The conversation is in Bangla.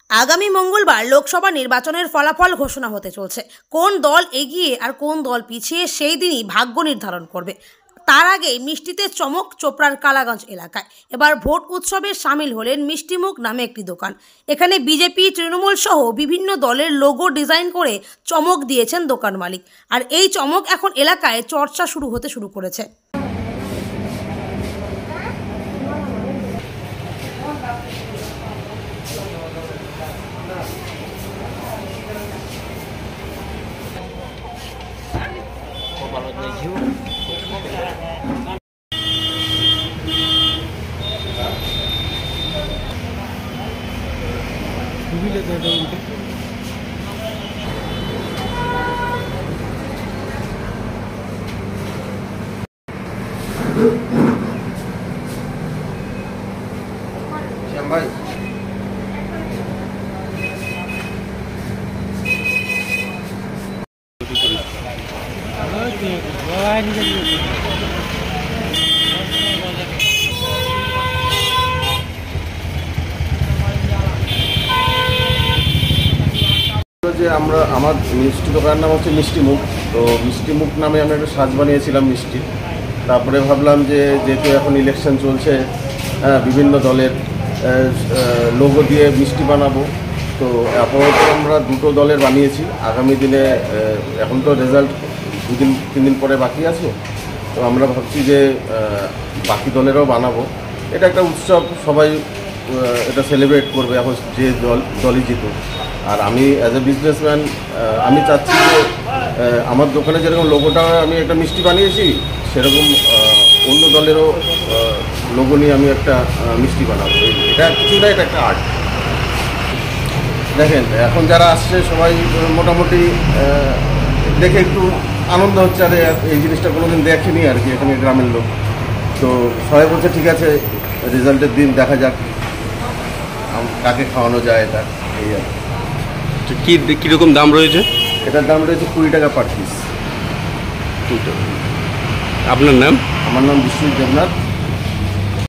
আগামী মঙ্গলবার লোকসভা নির্বাচনের ফলাফল ঘোষণা হতে চলছে। কোন দল এগিয়ে আর কোন দল পিছিয়ে সেই দিনই ভাগ্য নির্ধারণ করবে। তার আগে মিষ্টিতে চমক চোপড়ার কালাগঞ্জ এলাকায়। এবার ভোট উৎসবে সামিল হলেন মিষ্টিমুখ নামে একটি দোকান। এখানে বিজেপি, তৃণমূল সহ বিভিন্ন দলের লোগো ডিজাইন করে চমক দিয়েছেন দোকান মালিক। আর এই চমক এখন এলাকায় চর্চা শুরু করেছে। ভাই যে আমার মিষ্টি দোকানের নাম হচ্ছে মিষ্টিমুখ। তো মিষ্টিমুখ নামে আমি একটা সাজ বানিয়েছিলাম মিষ্টি। তারপরে ভাবলাম যে যেহেতু এখন ইলেকশন চলছে, বিভিন্ন দলের লোগো দিয়ে মিষ্টি বানাবো। তো আপাতত আমরা দুটো দলের বানিয়েছি। আগামী দিনে এখন তো রেজাল্ট 2-3 দিন পরে বাকি আছে। তো আমরা ভাবছি যে বাকি দলেরও বানাবো। এটা একটা উৎসব, সবাই এটা সেলিব্রেট করবে এখন যে দলই জিতুক। আর আমি অ্যাজ এ বিজনেসম্যান আমি চাচ্ছি যে আমার দোকানে যেরকম লোগোটা আমি একটা মিষ্টি বানিয়েছি, সেরকম অন্য দলেরও লোগো নিয়ে আমি একটা মিষ্টি বানাবো। এটা কিছু না, এটা একটা আর্ট। দেখেন এখন যারা আসছে সবাই মোটামুটি দেখে একটু আনন্দ হচ্ছে। আর এই জিনিসটা কোনোদিন দেখেনি আর কি, এখানে গ্রামের লোক। তো সবাই বলছে ঠিক আছে, রেজাল্টের দিন দেখা যাক কাকে খাওয়ানো যায়। এটা এই আর কি কীরকম দাম রয়েছে? এটার দাম রয়েছে 20 টাকা পার পিস। আপনার নাম? আমার নাম বিশ্বজিৎ দেবনাথ।